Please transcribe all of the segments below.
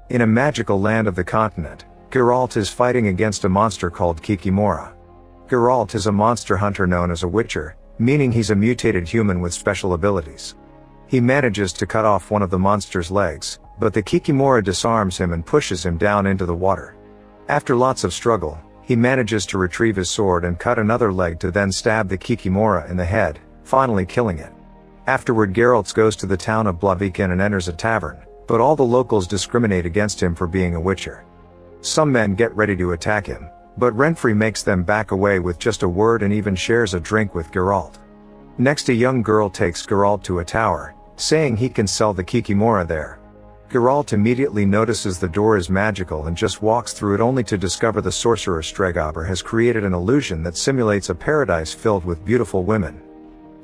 In a magical land of the continent, Geralt is fighting against a monster called Kikimora. Geralt is a monster hunter known as a Witcher, meaning he's a mutated human with special abilities. He manages to cut off one of the monster's legs, but the Kikimora disarms him and pushes him down into the water. After lots of struggle, he manages to retrieve his sword and cut another leg to then stab the Kikimora in the head, finally killing it. Afterward, Geralt goes to the town of Blaviken and enters a tavern, but all the locals discriminate against him for being a Witcher. Some men get ready to attack him, but Renfri makes them back away with just a word and even shares a drink with Geralt. Next, a young girl takes Geralt to a tower, saying he can sell the Kikimora there. Geralt immediately notices the door is magical and just walks through it, only to discover the sorcerer Stregobor has created an illusion that simulates a paradise filled with beautiful women.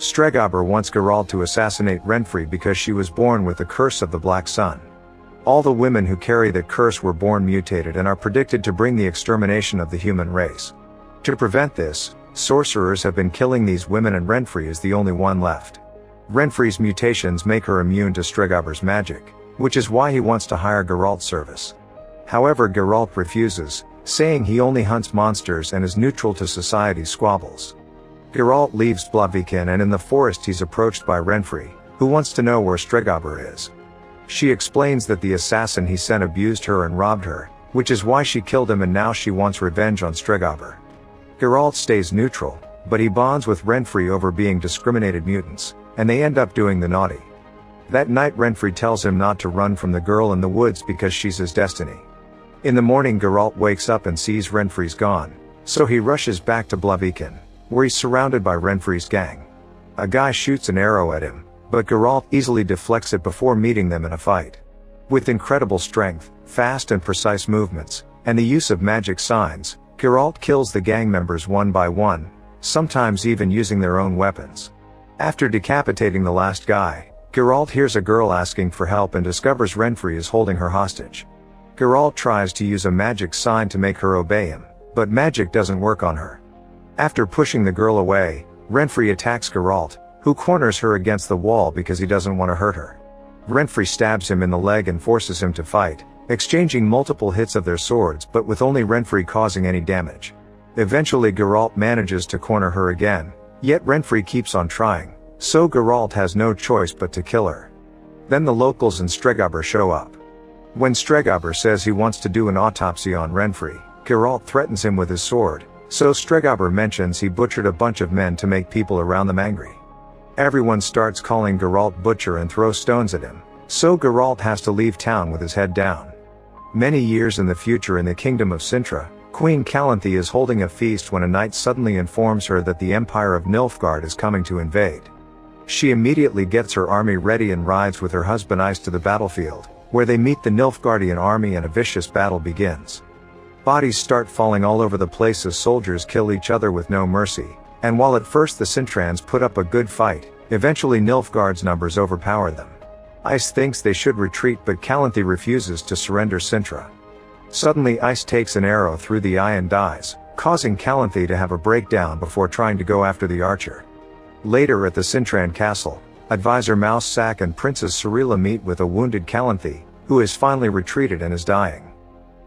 Stregobor wants Geralt to assassinate Renfri because she was born with the curse of the Black Sun. All the women who carry that curse were born mutated and are predicted to bring the extermination of the human race. To prevent this, sorcerers have been killing these women, and Renfri is the only one left. Renfri's mutations make her immune to Stregobor's magic, which is why he wants to hire Geralt's service. However, Geralt refuses, saying he only hunts monsters and is neutral to society's squabbles. Geralt leaves Blaviken, and in the forest he's approached by Renfri, who wants to know where Stregobor is. She explains that the assassin he sent abused her and robbed her, which is why she killed him, and now she wants revenge on Stregobor. Geralt stays neutral, but he bonds with Renfri over being discriminated mutants, and they end up doing the naughty. That night, Renfri tells him not to run from the girl in the woods because she's his destiny. In the morning, Geralt wakes up and sees Renfri's gone, so he rushes back to Blaviken, where he's surrounded by Renfri's gang. A guy shoots an arrow at him, but Geralt easily deflects it before meeting them in a fight. With incredible strength, fast and precise movements, and the use of magic signs, Geralt kills the gang members one by one, sometimes even using their own weapons. After decapitating the last guy, Geralt hears a girl asking for help and discovers Renfri is holding her hostage. Geralt tries to use a magic sign to make her obey him, but magic doesn't work on her. After pushing the girl away, Renfri attacks Geralt, who corners her against the wall because he doesn't want to hurt her. Renfri stabs him in the leg and forces him to fight, exchanging multiple hits of their swords, but with only Renfri causing any damage. Eventually, Geralt manages to corner her again, yet Renfri keeps on trying, so Geralt has no choice but to kill her. Then the locals and Stregobor show up. When Stregobor says he wants to do an autopsy on Renfri, Geralt threatens him with his sword, so Stregobor mentions he butchered a bunch of men to make people around them angry. Everyone starts calling Geralt butcher and throws stones at him, so Geralt has to leave town with his head down. Many years in the future, in the kingdom of Cintra, Queen Calanthe is holding a feast when a knight suddenly informs her that the Empire of Nilfgaard is coming to invade. She immediately gets her army ready and rides with her husband Ice to the battlefield, where they meet the Nilfgaardian army and a vicious battle begins. Bodies start falling all over the place as soldiers kill each other with no mercy, and while at first the Cintrans put up a good fight, eventually Nilfgaard's numbers overpower them. Ice thinks they should retreat, but Calanthe refuses to surrender Cintra. Suddenly, Ice takes an arrow through the eye and dies, causing Calanthe to have a breakdown before trying to go after the archer. Later at the Cintran castle, advisor Mousesack and Princess Cirilla meet with a wounded Calanthe, who has finally retreated and is dying.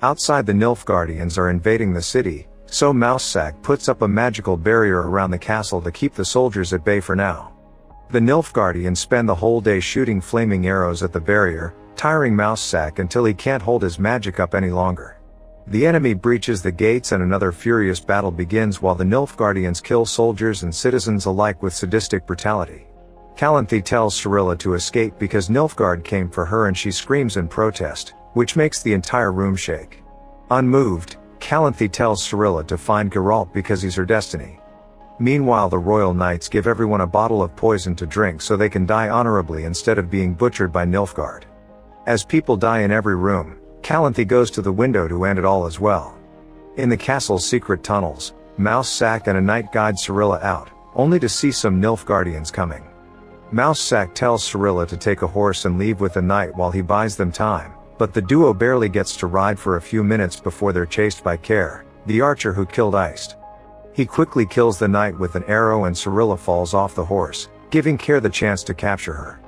Outside, the Nilfgaardians are invading the city, so Mousesack puts up a magical barrier around the castle to keep the soldiers at bay for now. The Nilfgaardians spend the whole day shooting flaming arrows at the barrier, tiring Mousesack until he can't hold his magic up any longer. The enemy breaches the gates and another furious battle begins while the Nilfgaardians kill soldiers and citizens alike with sadistic brutality. Calanthe tells Cirilla to escape because Nilfgaard came for her, and she screams in protest, which makes the entire room shake. Unmoved, Calanthe tells Cirilla to find Geralt because he's her destiny. Meanwhile, the royal knights give everyone a bottle of poison to drink so they can die honorably instead of being butchered by Nilfgaard. As people die in every room, Calanthe goes to the window to end it all as well. In the castle's secret tunnels, Mousesack and a knight guide Cirilla out, only to see some Nilfgaardians coming. Mousesack tells Cirilla to take a horse and leave with the knight while he buys them time, but the duo barely gets to ride for a few minutes before they're chased by Care, the archer who killed Iced. He quickly kills the knight with an arrow and Cirilla falls off the horse, giving Care the chance to capture her.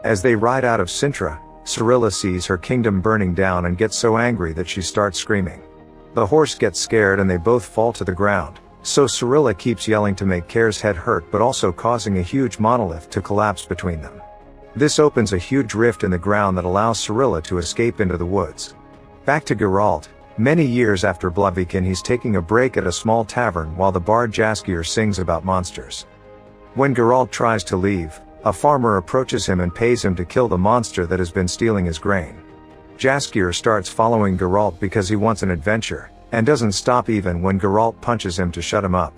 As they ride out of Cintra, Cirilla sees her kingdom burning down and gets so angry that she starts screaming. The horse gets scared and they both fall to the ground, so Cirilla keeps yelling to make Cair's head hurt but also causing a huge monolith to collapse between them. This opens a huge rift in the ground that allows Cirilla to escape into the woods. Back to Geralt. Many years after Blaviken, he's taking a break at a small tavern while the bard Jaskier sings about monsters. When Geralt tries to leave, a farmer approaches him and pays him to kill the monster that has been stealing his grain. Jaskier starts following Geralt because he wants an adventure, and doesn't stop even when Geralt punches him to shut him up.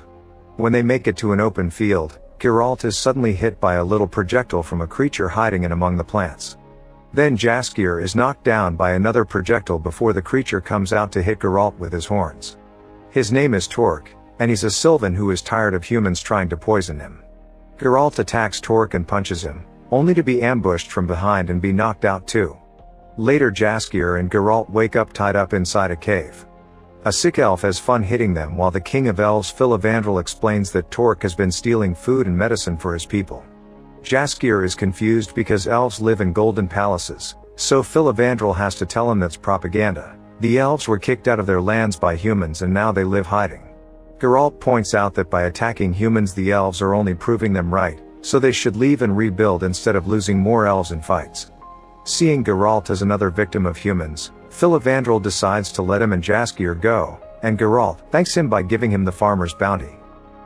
When they make it to an open field, Geralt is suddenly hit by a little projectile from a creature hiding in among the plants. Then Jaskier is knocked down by another projectile before the creature comes out to hit Geralt with his horns. His name is Torque, and he's a Sylvan who is tired of humans trying to poison him. Geralt attacks Torque and punches him, only to be ambushed from behind and be knocked out too. Later Jaskier and Geralt wake up tied up inside a cave. A sick elf has fun hitting them while the king of elves Filavandrel explains that Torque has been stealing food and medicine for his people. Jaskier is confused because elves live in golden palaces, so Filavandrel has to tell him that's propaganda. The elves were kicked out of their lands by humans and now they live hiding. Geralt points out that by attacking humans the elves are only proving them right, so they should leave and rebuild instead of losing more elves in fights. Seeing Geralt as another victim of humans, Filavandrel decides to let him and Jaskier go, and Geralt thanks him by giving him the farmer's bounty.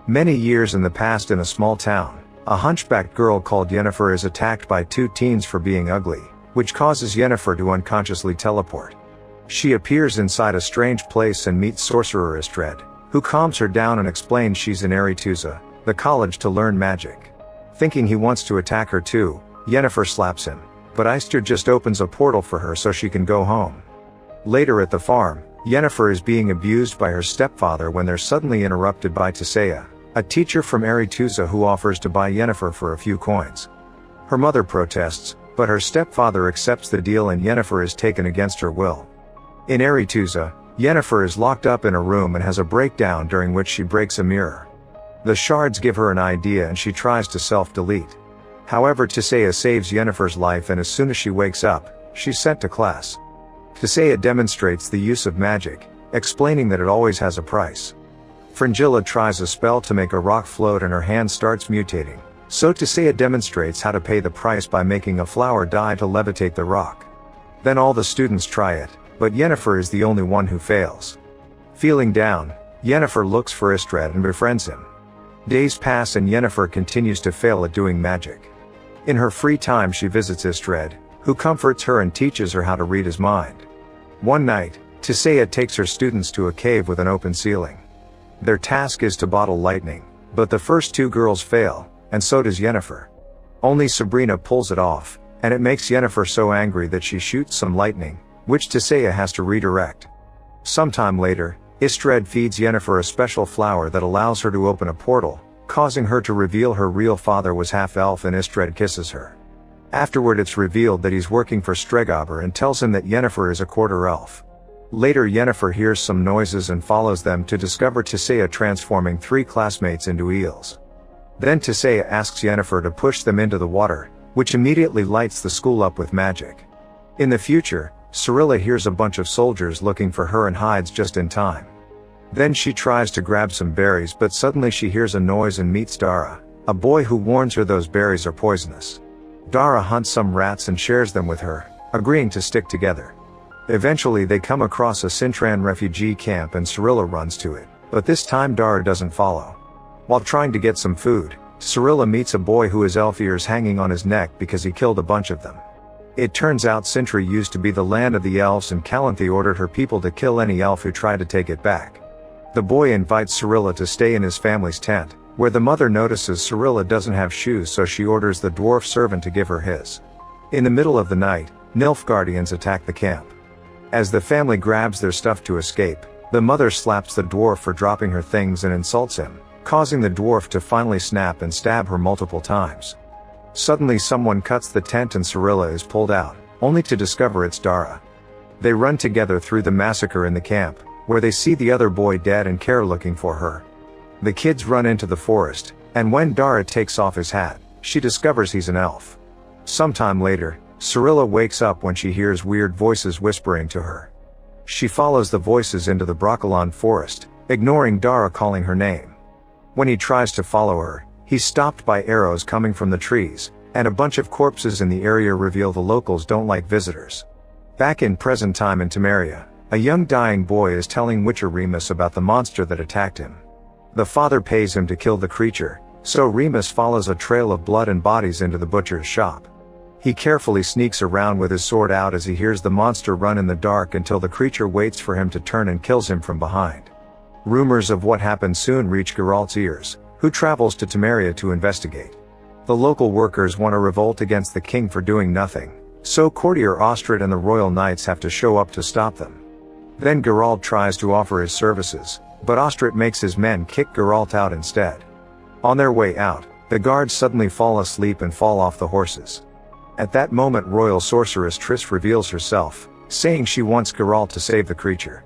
Many years in the past in a small town, a hunchbacked girl called Yennefer is attacked by two teens for being ugly, which causes Yennefer to unconsciously teleport. She appears inside a strange place and meets sorcerer Istred, who calms her down and explains she's in Aretuza, the college to learn magic. Thinking he wants to attack her too, Yennefer slaps him, but Istred just opens a portal for her so she can go home. Later at the farm, Yennefer is being abused by her stepfather when they're suddenly interrupted by Tissaia, a teacher from Aretuza who offers to buy Yennefer for a few coins. Her mother protests, but her stepfather accepts the deal and Yennefer is taken against her will. In Aretuza, Yennefer is locked up in a room and has a breakdown during which she breaks a mirror. The shards give her an idea and she tries to self-delete. However, Tissaia saves Yennefer's life and as soon as she wakes up, she's sent to class. Tissaia demonstrates the use of magic, explaining that it always has a price. Fringilla tries a spell to make a rock float and her hand starts mutating, so Tissaia demonstrates how to pay the price by making a flower die to levitate the rock. Then all the students try it, but Yennefer is the only one who fails. Feeling down, Yennefer looks for Istred and befriends him. Days pass and Yennefer continues to fail at doing magic. In her free time she visits Istred, who comforts her and teaches her how to read his mind. One night, Tissaia takes her students to a cave with an open ceiling. Their task is to bottle lightning, but the first two girls fail, and so does Yennefer. Only Sabrina pulls it off, and it makes Yennefer so angry that she shoots some lightning, which Tissaia has to redirect. Sometime later, Istred feeds Yennefer a special flower that allows her to open a portal, causing her to reveal her real father was half-elf and Istred kisses her. Afterward it's revealed that he's working for Stregobor and tells him that Yennefer is a quarter elf. Later Yennefer hears some noises and follows them to discover Tissaia transforming 3 classmates into eels. Then Tissaia asks Yennefer to push them into the water, which immediately lights the school up with magic. In the future, Cirilla hears a bunch of soldiers looking for her and hides just in time. Then she tries to grab some berries but suddenly she hears a noise and meets Dara, a boy who warns her those berries are poisonous. Dara hunts some rats and shares them with her, agreeing to stick together. Eventually they come across a Cintran refugee camp and Cirilla runs to it, but this time Dara doesn't follow. While trying to get some food, Cirilla meets a boy who has elf ears hanging on his neck because he killed a bunch of them. It turns out Cintra used to be the land of the elves and Calanthe ordered her people to kill any elf who tried to take it back. The boy invites Cirilla to stay in his family's tent, where the mother notices Cirilla doesn't have shoes so she orders the dwarf servant to give her his. In the middle of the night, Nilfgaardians attack the camp. As the family grabs their stuff to escape, the mother slaps the dwarf for dropping her things and insults him, causing the dwarf to finally snap and stab her multiple times. Suddenly someone cuts the tent and Cirilla is pulled out, only to discover it's Dara. They run together through the massacre in the camp, where they see the other boy dead and Care looking for her. The kids run into the forest, and when Dara takes off his hat, she discovers he's an elf. Sometime later, Cirilla wakes up when she hears weird voices whispering to her. She follows the voices into the Brokilon forest, ignoring Dara calling her name. When he tries to follow her, he's stopped by arrows coming from the trees, and a bunch of corpses in the area reveal the locals don't like visitors. Back in present time in Temeria, a young dying boy is telling Witcher Remus about the monster that attacked him. The father pays him to kill the creature, so Remus follows a trail of blood and bodies into the butcher's shop. He carefully sneaks around with his sword out as he hears the monster run in the dark until the creature waits for him to turn and kills him from behind. Rumors of what happened soon reach Geralt's ears, who travels to Temeria to investigate. The local workers want to revolt against the king for doing nothing, so Courtier Ostrid and the royal knights have to show up to stop them. Then Geralt tries to offer his services, but Ostrid makes his men kick Geralt out instead. On their way out, the guards suddenly fall asleep and fall off the horses. At that moment royal sorceress Triss reveals herself, saying she wants Geralt to save the creature.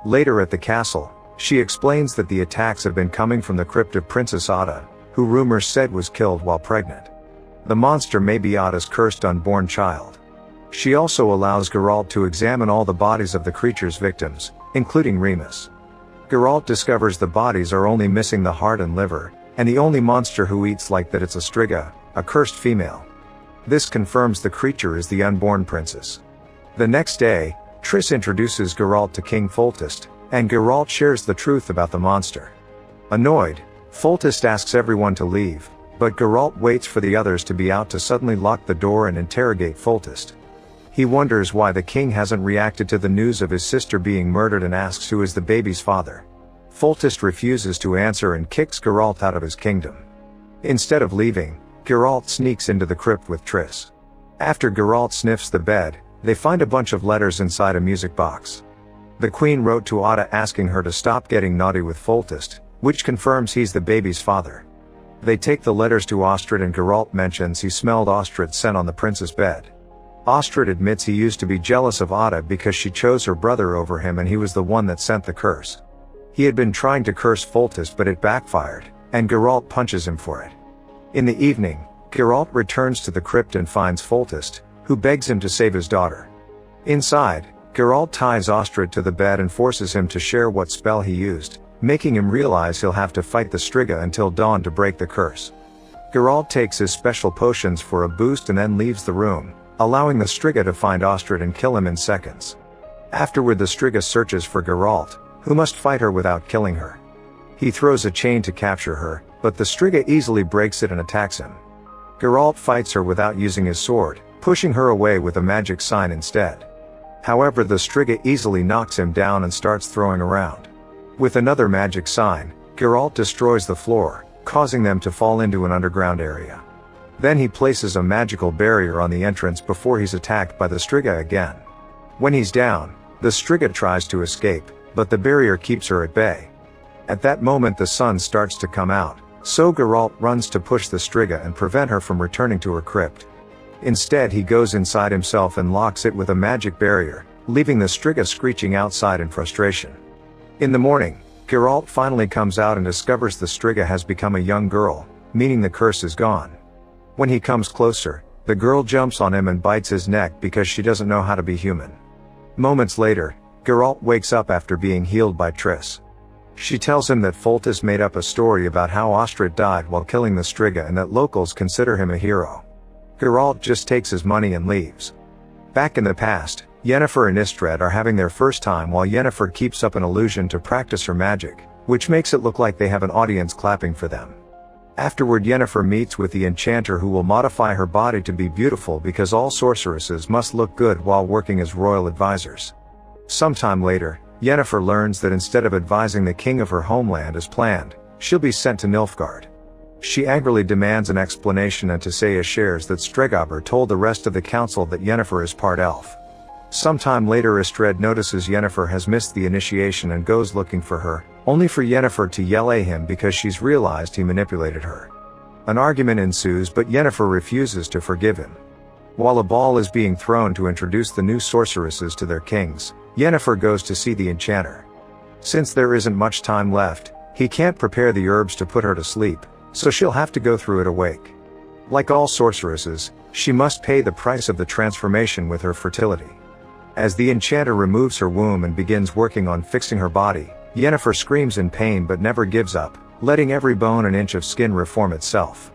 Later at the castle, she explains that the attacks have been coming from the crypt of Princess Ada, who rumors said was killed while pregnant. The monster may be Ada's cursed unborn child. She also allows Geralt to examine all the bodies of the creature's victims, including Remus. Geralt discovers the bodies are only missing the heart and liver, and the only monster who eats like that it's a Striga, a cursed female. This confirms the creature is the unborn princess. The next day, Triss introduces Geralt to King Foltest, and Geralt shares the truth about the monster. Annoyed, Foltest asks everyone to leave, but Geralt waits for the others to be out to suddenly lock the door and interrogate Foltest. He wonders why the king hasn't reacted to the news of his sister being murdered and asks who is the baby's father. Foltest refuses to answer and kicks Geralt out of his kingdom. Instead of leaving, Geralt sneaks into the crypt with Triss. After Geralt sniffs the bed, they find a bunch of letters inside a music box. The queen wrote to Ada asking her to stop getting naughty with Foltest, which confirms he's the baby's father. They take the letters to Ostrid and Geralt mentions he smelled Ostrid's scent on the prince's bed. Ostrid admits he used to be jealous of Ada because she chose her brother over him and he was the one that sent the curse. He had been trying to curse Foltest but it backfired, and Geralt punches him for it. In the evening, Geralt returns to the crypt and finds Foltest, who begs him to save his daughter. Inside, Geralt ties Ostrid to the bed and forces him to share what spell he used, making him realize he'll have to fight the Striga until dawn to break the curse. Geralt takes his special potions for a boost and then leaves the room, allowing the Striga to find Ostrid and kill him in seconds. Afterward the Striga searches for Geralt, who must fight her without killing her. He throws a chain to capture her, but the Striga easily breaks it and attacks him. Geralt fights her without using his sword, pushing her away with a magic sign instead. However, the Striga easily knocks him down and starts throwing around. With another magic sign, Geralt destroys the floor, causing them to fall into an underground area. Then he places a magical barrier on the entrance before he's attacked by the Striga again. When he's down, the Striga tries to escape, but the barrier keeps her at bay. At that moment the sun starts to come out, so Geralt runs to push the Striga and prevent her from returning to her crypt. Instead he goes inside himself and locks it with a magic barrier, leaving the Striga screeching outside in frustration. In the morning, Geralt finally comes out and discovers the Striga has become a young girl, meaning the curse is gone. When he comes closer, the girl jumps on him and bites his neck because she doesn't know how to be human. Moments later, Geralt wakes up after being healed by Triss. She tells him that Foltest made up a story about how Ostrid died while killing the Striga and that locals consider him a hero. Geralt just takes his money and leaves. Back in the past, Yennefer and Istred are having their first time while Yennefer keeps up an illusion to practice her magic, which makes it look like they have an audience clapping for them. Afterward Yennefer meets with the enchanter who will modify her body to be beautiful because all sorceresses must look good while working as royal advisors. Sometime later, Yennefer learns that instead of advising the king of her homeland as planned, she'll be sent to Nilfgaard. She angrily demands an explanation and Tissaia shares that Stregobor told the rest of the council that Yennefer is part elf. Sometime later Istred notices Yennefer has missed the initiation and goes looking for her, only for Yennefer to yell at him because she's realized he manipulated her. An argument ensues but Yennefer refuses to forgive him. While a ball is being thrown to introduce the new sorceresses to their kings, Yennefer goes to see the enchanter. Since there isn't much time left, he can't prepare the herbs to put her to sleep, so she'll have to go through it awake. Like all sorceresses, She must pay the price of the transformation with her fertility. As the enchanter removes her womb and begins working on fixing her body, Yennefer screams in pain but never gives up, letting every bone and inch of skin reform itself.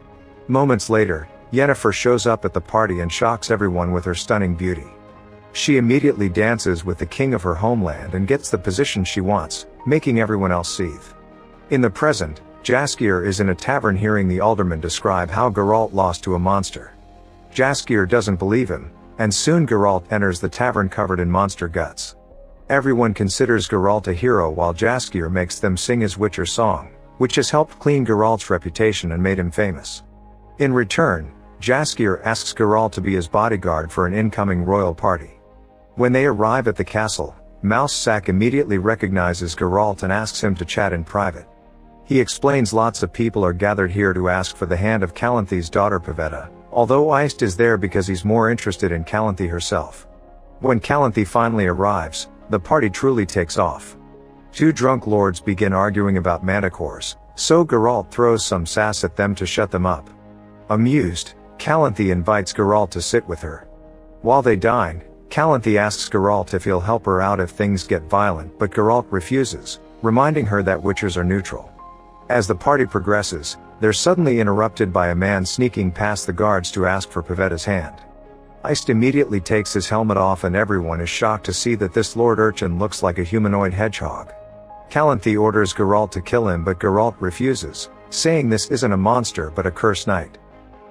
Moments later, Yennefer shows up at the party and shocks everyone with her stunning beauty. She immediately dances with the king of her homeland and gets the position she wants, making everyone else seethe. In the present, Jaskier is in a tavern hearing the alderman describe how Geralt lost to a monster. Jaskier doesn't believe him, and soon Geralt enters the tavern covered in monster guts. Everyone considers Geralt a hero while Jaskier makes them sing his Witcher song, which has helped clean Geralt's reputation and made him famous. In return, Jaskier asks Geralt to be his bodyguard for an incoming royal party. When they arrive at the castle, Mousesack immediately recognizes Geralt and asks him to chat in private. He explains lots of people are gathered here to ask for the hand of Calanthe's daughter Pavetta, although Iced is there because he's more interested in Calanthe herself. When Calanthe finally arrives, the party truly takes off. Two drunk lords begin arguing about manticores, so Geralt throws some sass at them to shut them up. Amused, Calanthe invites Geralt to sit with her. While they dine, Calanthe asks Geralt if he'll help her out if things get violent, but Geralt refuses, reminding her that Witchers are neutral. As the party progresses, they're suddenly interrupted by a man sneaking past the guards to ask for Pavetta's hand. Iced immediately takes his helmet off and everyone is shocked to see that this Lord Urchin looks like a humanoid hedgehog. Calanthe orders Geralt to kill him but Geralt refuses, saying this isn't a monster but a cursed knight.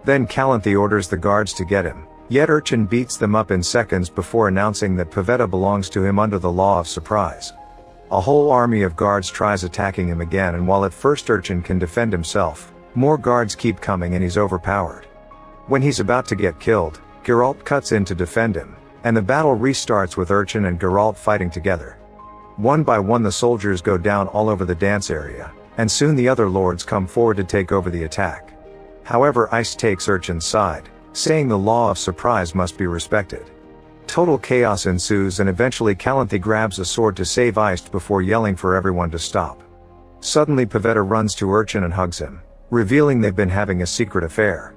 Then Calanthe orders the guards to get him, yet Urchin beats them up in seconds before announcing that Pavetta belongs to him under the law of surprise. A whole army of guards tries attacking him again, and while at first Urchin can defend himself, more guards keep coming and he's overpowered. When he's about to get killed, Geralt cuts in to defend him, and the battle restarts with Urchin and Geralt fighting together. One by one the soldiers go down all over the dance area, and soon the other lords come forward to take over the attack. However, Iced takes Urchin's side, saying the law of surprise must be respected. Total chaos ensues and eventually Calanthe grabs a sword to save Iced before yelling for everyone to stop. Suddenly Pavetta runs to Urchin and hugs him, revealing they've been having a secret affair.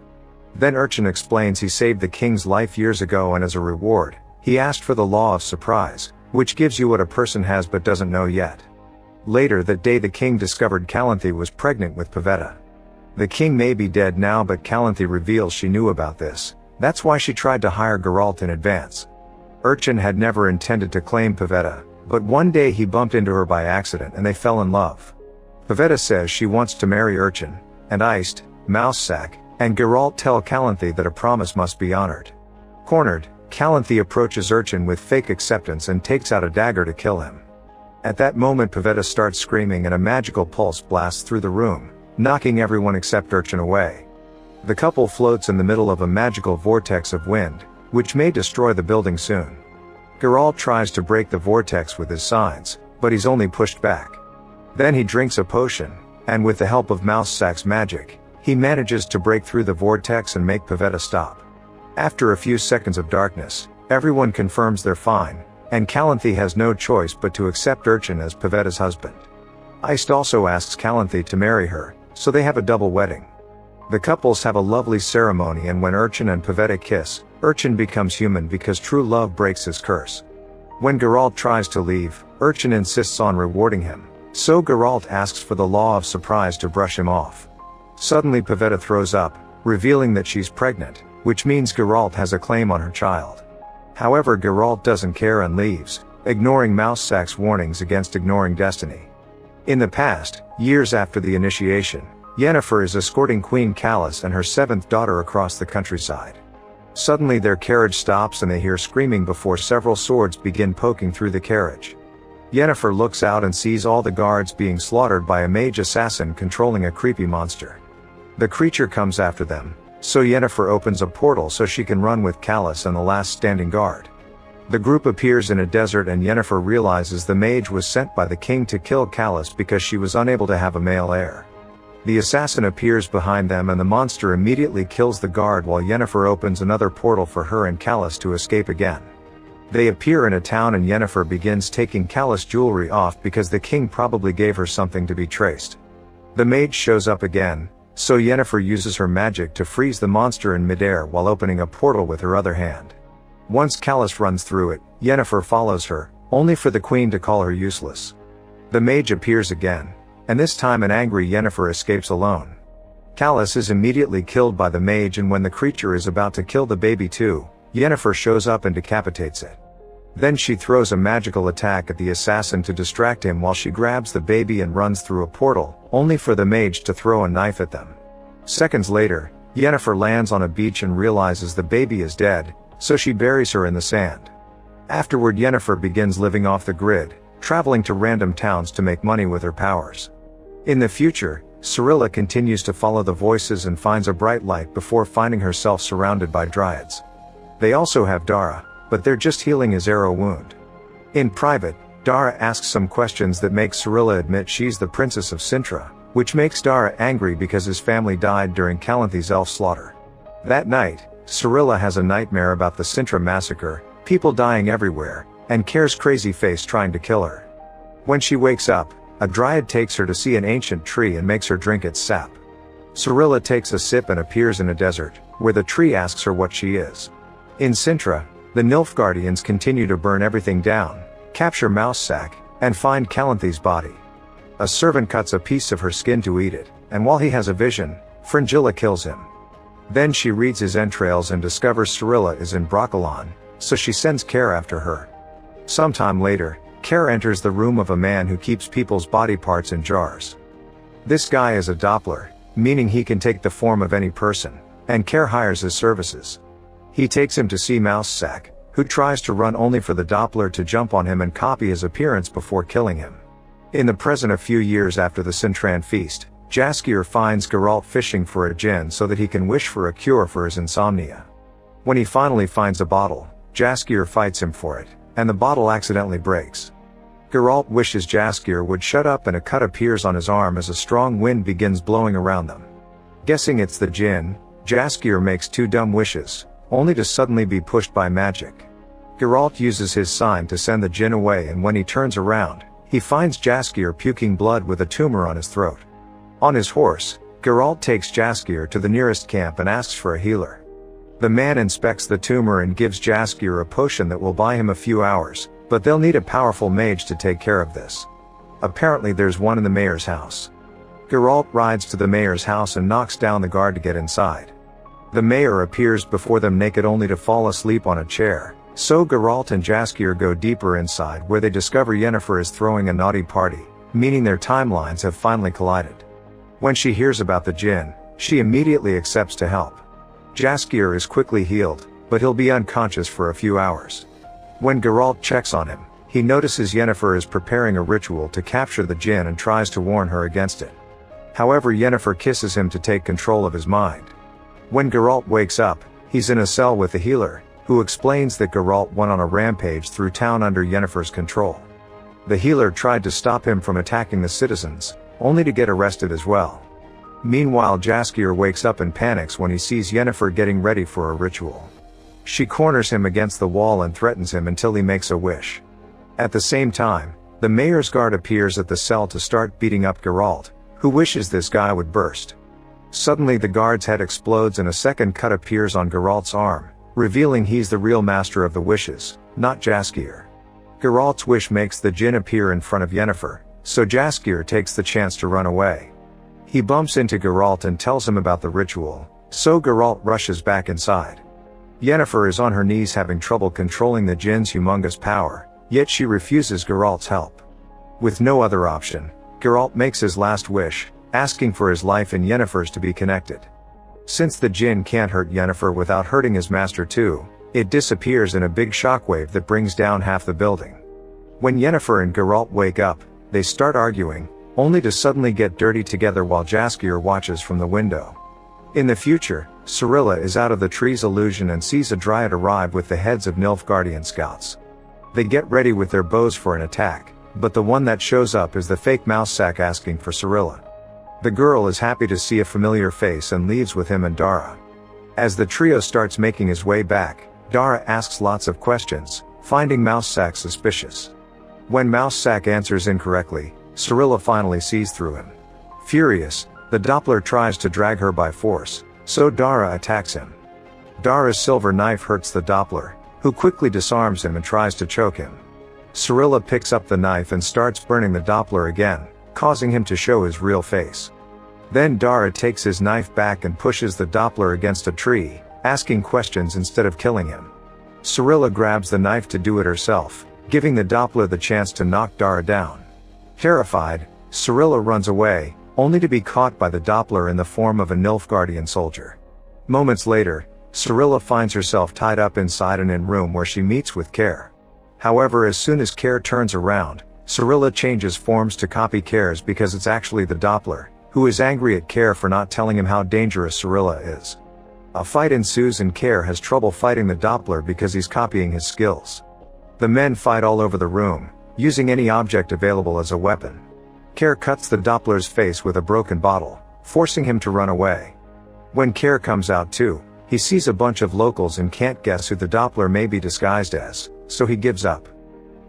Then Urchin explains he saved the king's life years ago and as a reward, he asked for the law of surprise, which gives you what a person has but doesn't know yet. Later that day the king discovered Calanthe was pregnant with Pavetta. The king may be dead now but Calanthe reveals she knew about this, that's why she tried to hire Geralt in advance. Urchin had never intended to claim Pavetta, but one day he bumped into her by accident and they fell in love. Pavetta says she wants to marry Urchin, and Iced, Mousesack, and Geralt tell Calanthe that a promise must be honored. Cornered, Calanthe approaches Urchin with fake acceptance and takes out a dagger to kill him. At that moment Pavetta starts screaming and a magical pulse blasts through the room, knocking everyone except Urchin away. The couple floats in the middle of a magical vortex of wind, which may destroy the building soon. Geralt tries to break the vortex with his signs, but he's only pushed back. Then he drinks a potion, and with the help of Mousesack's magic, he manages to break through the vortex and make Pavetta stop. After a few seconds of darkness, everyone confirms they're fine, and Calanthe has no choice but to accept Urchin as Pavetta's husband. Iced also asks Calanthe to marry her, so they have a double wedding. The couples have a lovely ceremony and when Urchin and Pavetta kiss, Urchin becomes human because true love breaks his curse. When Geralt tries to leave, Urchin insists on rewarding him, so Geralt asks for the law of surprise to brush him off. Suddenly Pavetta throws up, revealing that she's pregnant, which means Geralt has a claim on her child. However, Geralt doesn't care and leaves, ignoring Mousesack's warnings against ignoring destiny. In the past, years after the initiation, Yennefer is escorting Queen Callis and her 7th daughter across the countryside. Suddenly their carriage stops and they hear screaming before several swords begin poking through the carriage. Yennefer looks out and sees all the guards being slaughtered by a mage assassin controlling a creepy monster. The creature comes after them, so Yennefer opens a portal so she can run with Callis and the last standing guard. The group appears in a desert and Yennefer realizes the mage was sent by the king to kill Callis because she was unable to have a male heir. The assassin appears behind them and the monster immediately kills the guard while Yennefer opens another portal for her and Callis to escape again. They appear in a town and Yennefer begins taking Callis' jewelry off because the king probably gave her something to be traced. The mage shows up again, so Yennefer uses her magic to freeze the monster in midair while opening a portal with her other hand. Once Callas runs through it, Yennefer follows her, only for the queen to call her useless. The mage appears again, and this time an angry Yennefer escapes alone. Callas is immediately killed by the mage, and when the creature is about to kill the baby too, Yennefer shows up and decapitates it. Then she throws a magical attack at the assassin to distract him while she grabs the baby and runs through a portal, only for the mage to throw a knife at them. Seconds later, Yennefer lands on a beach and realizes the baby is dead, so she buries her in the sand. Afterward, Yennefer begins living off the grid, traveling to random towns to make money with her powers. In the future, Cirilla continues to follow the voices and finds a bright light before finding herself surrounded by dryads. They also have Dara, but they're just healing his arrow wound. In private, Dara asks some questions that make Cirilla admit she's the princess of Cintra, which makes Dara angry because his family died during Calanthe's elf slaughter. That night, Cirilla has a nightmare about the Cintra massacre, people dying everywhere, and Cair's crazy face trying to kill her. When she wakes up, a dryad takes her to see an ancient tree and makes her drink its sap. Cirilla takes a sip and appears in a desert, where the tree asks her what she is. In Cintra, the Nilfgaardians continue to burn everything down, capture Mousesack, and find Calanthe's body. A servant cuts a piece of her skin to eat it, and while he has a vision, Fringilla kills him. Then she reads his entrails and discovers Cirilla is in Brokilon, so she sends Cair after her. Sometime later, Cair enters the room of a man who keeps people's body parts in jars. This guy is a Doppler, meaning he can take the form of any person, and Cair hires his services. He takes him to see Mousesack, who tries to run only for the Doppler to jump on him and copy his appearance before killing him. In the present, a few years after the Cintran feast, Jaskier finds Geralt fishing for a djinn so that he can wish for a cure for his insomnia. When he finally finds a bottle, Jaskier fights him for it, and the bottle accidentally breaks. Geralt wishes Jaskier would shut up, and a cut appears on his arm as a strong wind begins blowing around them. Guessing it's the djinn, Jaskier makes two dumb wishes, only to suddenly be pushed by magic. Geralt uses his sign to send the djinn away, and when he turns around, he finds Jaskier puking blood with a tumor on his throat. On his horse, Geralt takes Jaskier to the nearest camp and asks for a healer. The man inspects the tumor and gives Jaskier a potion that will buy him a few hours, but they'll need a powerful mage to take care of this. Apparently there's one in the mayor's house. Geralt rides to the mayor's house and knocks down the guard to get inside. The mayor appears before them naked, only to fall asleep on a chair, so Geralt and Jaskier go deeper inside, where they discover Yennefer is throwing a naughty party, meaning their timelines have finally collided. When she hears about the djinn, she immediately accepts to help. Jaskier is quickly healed, but he'll be unconscious for a few hours. When Geralt checks on him, he notices Yennefer is preparing a ritual to capture the djinn and tries to warn her against it. However, Yennefer kisses him to take control of his mind. When Geralt wakes up, he's in a cell with the healer, who explains that Geralt went on a rampage through town under Yennefer's control. The healer tried to stop him from attacking the citizens, only to get arrested as well. Meanwhile, Jaskier wakes up and panics when he sees Yennefer getting ready for a ritual. She corners him against the wall and threatens him until he makes a wish. At the same time, the mayor's guard appears at the cell to start beating up Geralt, who wishes this guy would burst. Suddenly the guard's head explodes and a second cut appears on Geralt's arm, revealing he's the real master of the wishes, not Jaskier. Geralt's wish makes the djinn appear in front of Yennefer, so Jaskier takes the chance to run away. He bumps into Geralt and tells him about the ritual, so Geralt rushes back inside. Yennefer is on her knees having trouble controlling the djinn's humongous power, yet she refuses Geralt's help. With no other option, Geralt makes his last wish, asking for his life and Yennefer's to be connected. Since the djinn can't hurt Yennefer without hurting his master too, it disappears in a big shockwave that brings down half the building. When Yennefer and Geralt wake up, they start arguing, only to suddenly get dirty together while Jaskier watches from the window. In the future, Cirilla is out of the tree's illusion and sees a dryad arrive with the heads of Nilfgaardian scouts. They get ready with their bows for an attack, but the one that shows up is the fake Mousesack asking for Cirilla. The girl is happy to see a familiar face and leaves with him and Dara. As the trio starts making his way back, Dara asks lots of questions, finding Mousesack suspicious. When Mousesack answers incorrectly, Cirilla finally sees through him. Furious, The Doppler tries to drag her by force, so Dara attacks him. Dara's silver knife hurts the Doppler, who quickly disarms him and tries to choke him. Cirilla picks up the knife and starts burning the Doppler again, causing him to show his real face. Then Dara takes his knife back and pushes the Doppler against a tree, asking questions instead of killing him. Cirilla grabs the knife to do it herself, giving the Doppler the chance to knock Dara down. Terrified, Cirilla runs away, only to be caught by the Doppler in the form of a Nilfgaardian soldier. Moments later, Cirilla finds herself tied up inside an inn room where she meets with Care. However, as soon as Care turns around, Cirilla changes forms to copy Care's because it's actually the Doppler, who is angry at Care for not telling him how dangerous Cirilla is. A fight ensues and Care has trouble fighting the Doppler because he's copying his skills. The men fight all over the room, using any object available as a weapon. Care cuts the Doppler's face with a broken bottle, forcing him to run away. When Care comes out too, he sees a bunch of locals and can't guess who the Doppler may be disguised as, so he gives up.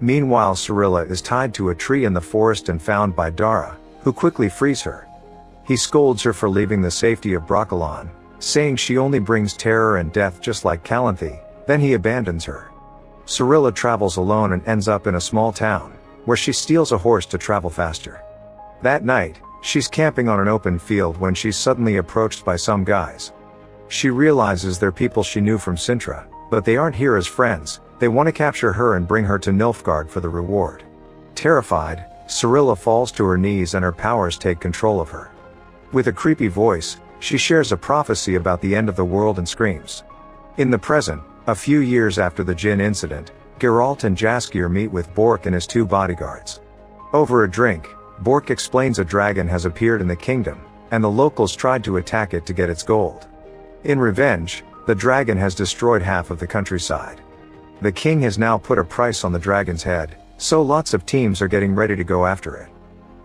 Meanwhile, Cirilla is tied to a tree in the forest and found by Dara, who quickly frees her. He scolds her for leaving the safety of Brokilon, saying she only brings terror and death just like Calanthe, then he abandons her. Cirilla travels alone and ends up in a small town, where she steals a horse to travel faster. That night, she's camping on an open field when she's suddenly approached by some guys. She realizes they're people she knew from Cintra, but they aren't here as friends, they want to capture her and bring her to Nilfgaard for the reward. Terrified, Cirilla falls to her knees and her powers take control of her. With a creepy voice, she shares a prophecy about the end of the world and screams. In the present, a few years after the Jinn incident, Geralt and Jaskier meet with Bork and his 2 bodyguards. Over a drink, Bork explains a dragon has appeared in the kingdom, and the locals tried to attack it to get its gold. In revenge, the dragon has destroyed half of the countryside. The king has now put a price on the dragon's head, so lots of teams are getting ready to go after it.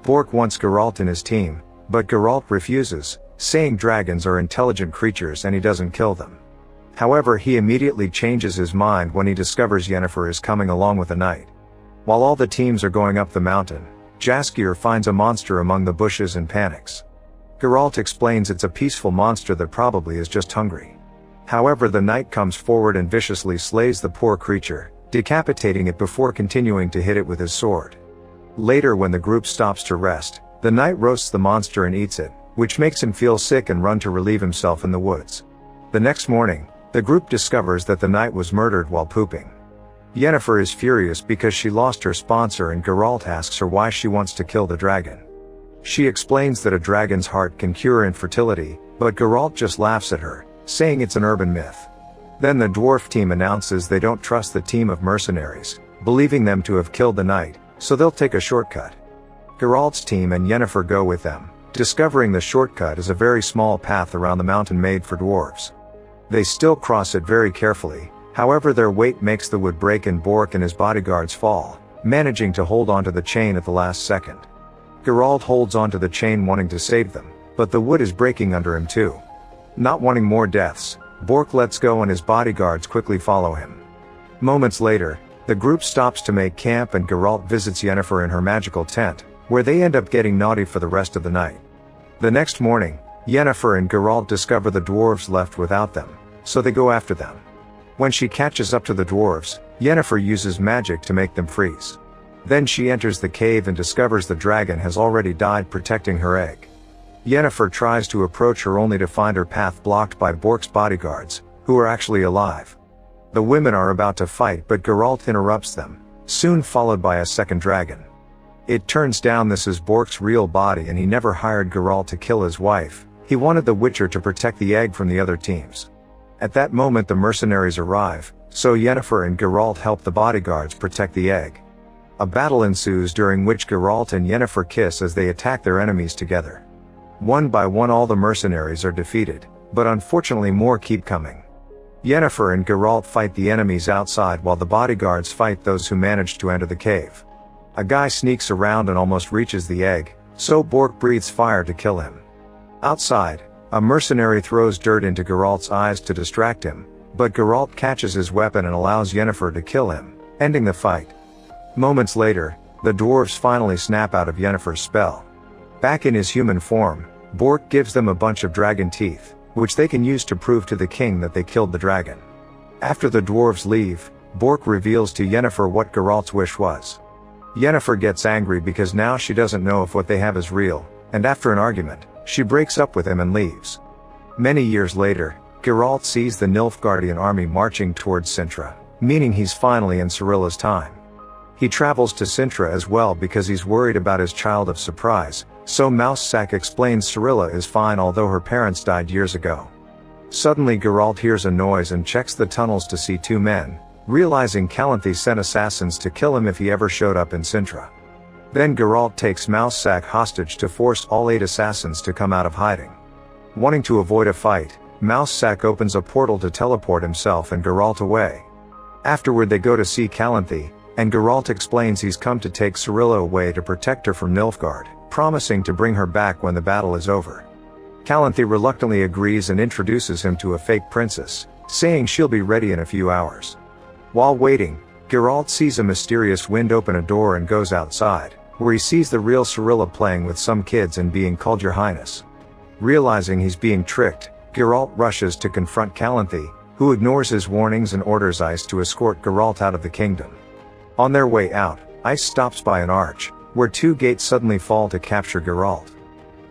Bork wants Geralt in his team, but Geralt refuses, saying dragons are intelligent creatures and he doesn't kill them. However, he immediately changes his mind when he discovers Yennefer is coming along with a knight. While all the teams are going up the mountain, Jaskier finds a monster among the bushes and panics. Geralt explains it's a peaceful monster that probably is just hungry. However, the knight comes forward and viciously slays the poor creature, decapitating it before continuing to hit it with his sword. Later, when the group stops to rest, the knight roasts the monster and eats it, which makes him feel sick and run to relieve himself in the woods. The next morning, the group discovers that the knight was murdered while pooping. Yennefer is furious because she lost her sponsor and Geralt asks her why she wants to kill the dragon. She explains that a dragon's heart can cure infertility, but Geralt just laughs at her, saying it's an urban myth. Then the dwarf team announces they don't trust the team of mercenaries, believing them to have killed the knight, so they'll take a shortcut. Geralt's team and Yennefer go with them, discovering the shortcut is a very small path around the mountain made for dwarves. They still cross it very carefully, however their weight makes the wood break and Bork and his bodyguards fall, managing to hold onto the chain at the last second. Geralt holds onto the chain wanting to save them, but the wood is breaking under him too. Not wanting more deaths, Bork lets go and his bodyguards quickly follow him. Moments later, the group stops to make camp and Geralt visits Yennefer in her magical tent, where they end up getting naughty for the rest of the night. The next morning, Yennefer and Geralt discover the dwarves left without them, so they go after them. When she catches up to the dwarves, Yennefer uses magic to make them freeze. Then she enters the cave and discovers the dragon has already died protecting her egg. Yennefer tries to approach her only to find her path blocked by Bork's bodyguards, who are actually alive. The women are about to fight but Geralt interrupts them, soon followed by a second dragon. It turns down this is Bork's real body and he never hired Geralt to kill his wife, he wanted the Witcher to protect the egg from the other teams. At that moment the mercenaries arrive, so Yennefer and Geralt help the bodyguards protect the egg. A battle ensues during which Geralt and Yennefer kiss as they attack their enemies together. One by one all the mercenaries are defeated, but unfortunately more keep coming. Yennefer and Geralt fight the enemies outside while the bodyguards fight those who managed to enter the cave. A guy sneaks around and almost reaches the egg, so Bork breathes fire to kill him. Outside, a mercenary throws dirt into Geralt's eyes to distract him, but Geralt catches his weapon and allows Yennefer to kill him, ending the fight. Moments later, the dwarves finally snap out of Yennefer's spell. Back in his human form, Bork gives them a bunch of dragon teeth, which they can use to prove to the king that they killed the dragon. After the dwarves leave, Bork reveals to Yennefer what Geralt's wish was. Yennefer gets angry because now she doesn't know if what they have is real, and after an argument, she breaks up with him and leaves. Many years later, Geralt sees the Nilfgaardian army marching towards Cintra, meaning he's finally in Cirilla's time. He travels to Cintra as well because he's worried about his child of surprise, so Mousesack explains Cirilla is fine although her parents died years ago. Suddenly Geralt hears a noise and checks the tunnels to see two men, realizing Calanthe sent assassins to kill him if he ever showed up in Cintra. Then Geralt takes Mousesack hostage to force all 8 assassins to come out of hiding. Wanting to avoid a fight, Mousesack opens a portal to teleport himself and Geralt away. Afterward they go to see Calanthe, and Geralt explains he's come to take Cirilla away to protect her from Nilfgaard, promising to bring her back when the battle is over. Calanthe reluctantly agrees and introduces him to a fake princess, saying she'll be ready in a few hours. While waiting, Geralt sees a mysterious wind open a door and goes outside, where he sees the real Cirilla playing with some kids and being called Your Highness. Realizing he's being tricked, Geralt rushes to confront Calanthe, who ignores his warnings and orders Ice to escort Geralt out of the kingdom. On their way out, Ice stops by an arch, where 2 gates suddenly fall to capture Geralt.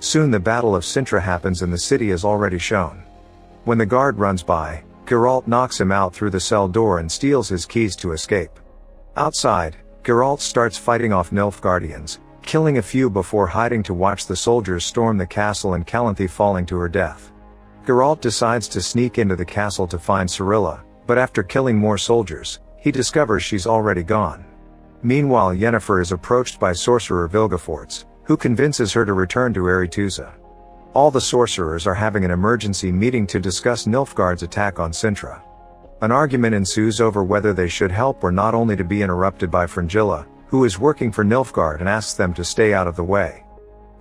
Soon the Battle of Cintra happens and the city is already shown. When the guard runs by, Geralt knocks him out through the cell door and steals his keys to escape. Outside, Geralt starts fighting off Nilfgaardians, killing a few before hiding to watch the soldiers storm the castle and Calanthe falling to her death. Geralt decides to sneak into the castle to find Cirilla, but after killing more soldiers, he discovers she's already gone. Meanwhile Yennefer is approached by sorcerer Vilgefortz, who convinces her to return to Aretuza. All the sorcerers are having an emergency meeting to discuss Nilfgaard's attack on Cintra. An argument ensues over whether they should help or not, only to be interrupted by Fringilla, who is working for Nilfgaard and asks them to stay out of the way.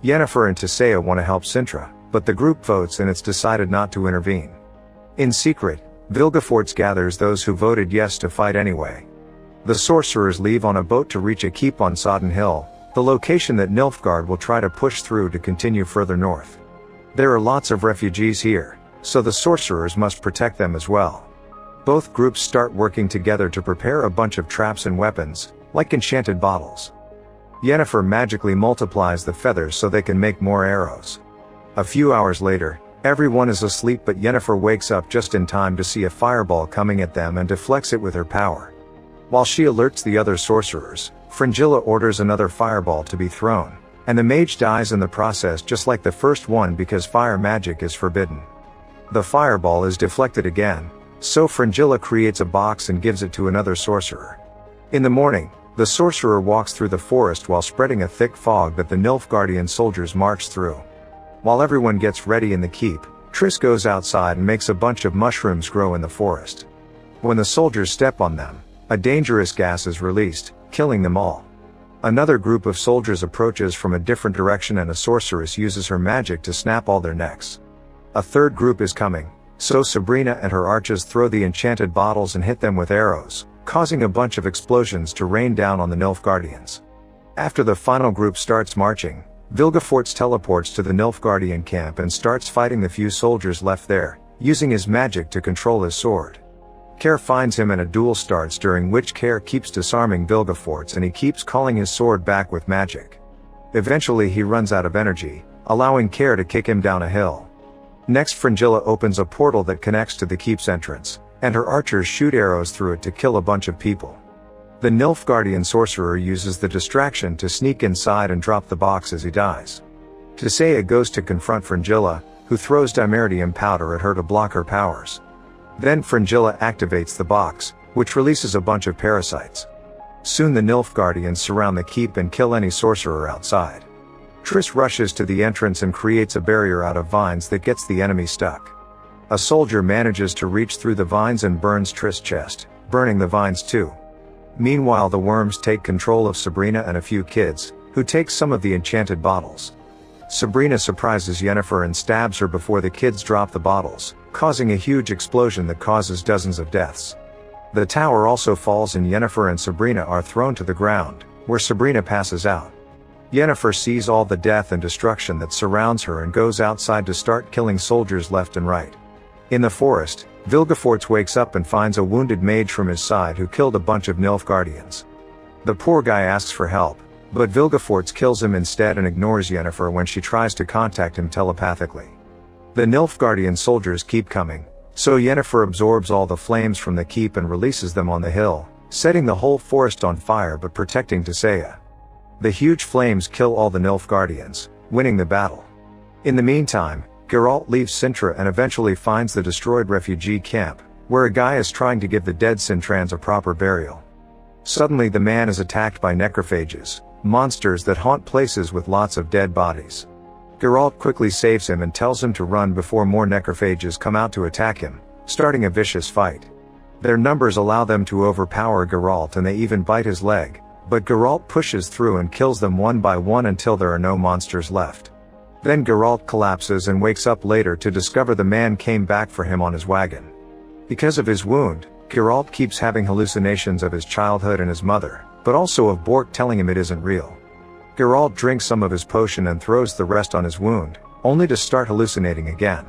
Yennefer and Tissaia want to help Cintra, but the group votes and it's decided not to intervene. In secret, Vilgefortz gathers those who voted yes to fight anyway. The sorcerers leave on a boat to reach a keep on Sodden Hill, the location that Nilfgaard will try to push through to continue further north. There are lots of refugees here, so the sorcerers must protect them as well. Both groups start working together to prepare a bunch of traps and weapons, like enchanted bottles. Yennefer magically multiplies the feathers so they can make more arrows. A few hours later, everyone is asleep but Yennefer wakes up just in time to see a fireball coming at them and deflects it with her power. While she alerts the other sorcerers, Fringilla orders another fireball to be thrown, and the mage dies in the process just like the first one because fire magic is forbidden. The fireball is deflected again, so Fringilla creates a box and gives it to another sorcerer. In the morning, the sorcerer walks through the forest while spreading a thick fog that the Nilfgaardian soldiers march through. While everyone gets ready in the keep, Triss goes outside and makes a bunch of mushrooms grow in the forest. When the soldiers step on them, a dangerous gas is released, killing them all. Another group of soldiers approaches from a different direction and a sorceress uses her magic to snap all their necks. A third group is coming, so Sabrina and her archers throw the enchanted bottles and hit them with arrows, causing a bunch of explosions to rain down on the Nilfgaardians. After the final group starts marching, Vilgefortz teleports to the Nilfgaardian camp and starts fighting the few soldiers left there, using his magic to control his sword. Care finds him and a duel starts, during which Care keeps disarming Vilgefortz and he keeps calling his sword back with magic. Eventually he runs out of energy, allowing Care to kick him down a hill. Next Fringilla opens a portal that connects to the keep's entrance, and her archers shoot arrows through it to kill a bunch of people. The Nilfgaardian sorcerer uses the distraction to sneak inside and drop the box as he dies. Tissaia goes to confront Fringilla, who throws dimeritium powder at her to block her powers. Then Fringilla activates the box, which releases a bunch of parasites. Soon the Nilfgaardians surround the keep and kill any sorcerer outside. Triss rushes to the entrance and creates a barrier out of vines that gets the enemy stuck. A soldier manages to reach through the vines and burns Triss' chest, burning the vines too. Meanwhile the worms take control of Sabrina and a few kids, who take some of the enchanted bottles. Sabrina surprises Yennefer and stabs her before the kids drop the bottles, causing a huge explosion that causes dozens of deaths. The tower also falls and Yennefer and Sabrina are thrown to the ground, where Sabrina passes out. Yennefer sees all the death and destruction that surrounds her and goes outside to start killing soldiers left and right. In the forest, Vilgefortz wakes up and finds a wounded mage from his side who killed a bunch of Nilfgaardians. The poor guy asks for help, but Vilgefortz kills him instead and ignores Yennefer when she tries to contact him telepathically. The Nilfgaardian soldiers keep coming, so Yennefer absorbs all the flames from the keep and releases them on the hill, setting the whole forest on fire but protecting Tissaia. The huge flames kill all the Nilfgaardians, winning the battle. In the meantime, Geralt leaves Cintra and eventually finds the destroyed refugee camp, where a guy is trying to give the dead Cintrans a proper burial. Suddenly the man is attacked by necrophages, monsters that haunt places with lots of dead bodies. Geralt quickly saves him and tells him to run before more necrophages come out to attack him, starting a vicious fight. Their numbers allow them to overpower Geralt and they even bite his leg, but Geralt pushes through and kills them one by one until there are no monsters left. Then Geralt collapses and wakes up later to discover the man came back for him on his wagon. Because of his wound, Geralt keeps having hallucinations of his childhood and his mother, but also of Bork telling him it isn't real. Geralt drinks some of his potion and throws the rest on his wound, only to start hallucinating again.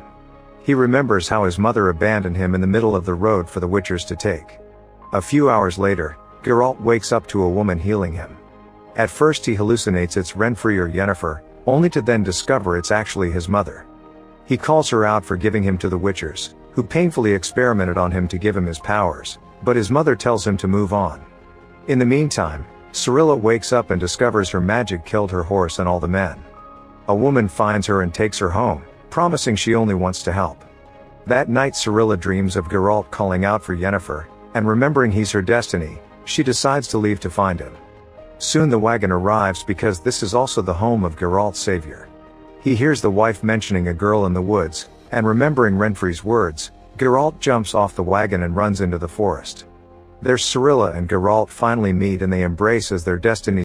He remembers how his mother abandoned him in the middle of the road for the Witchers to take. A few hours later, Geralt wakes up to a woman healing him. At first he hallucinates it's Renfri or Yennefer, only to then discover it's actually his mother. He calls her out for giving him to the Witchers, who painfully experimented on him to give him his powers, but his mother tells him to move on. In the meantime, Cirilla wakes up and discovers her magic killed her horse and all the men. A woman finds her and takes her home, promising she only wants to help. That night Cirilla dreams of Geralt calling out for Yennefer, and remembering he's her destiny, she decides to leave to find him. Soon the wagon arrives because this is also the home of Geralt's savior. He hears the wife mentioning a girl in the woods, and remembering Renfri's words, Geralt jumps off the wagon and runs into the forest. There Cirilla and Geralt finally meet and they embrace as their destinies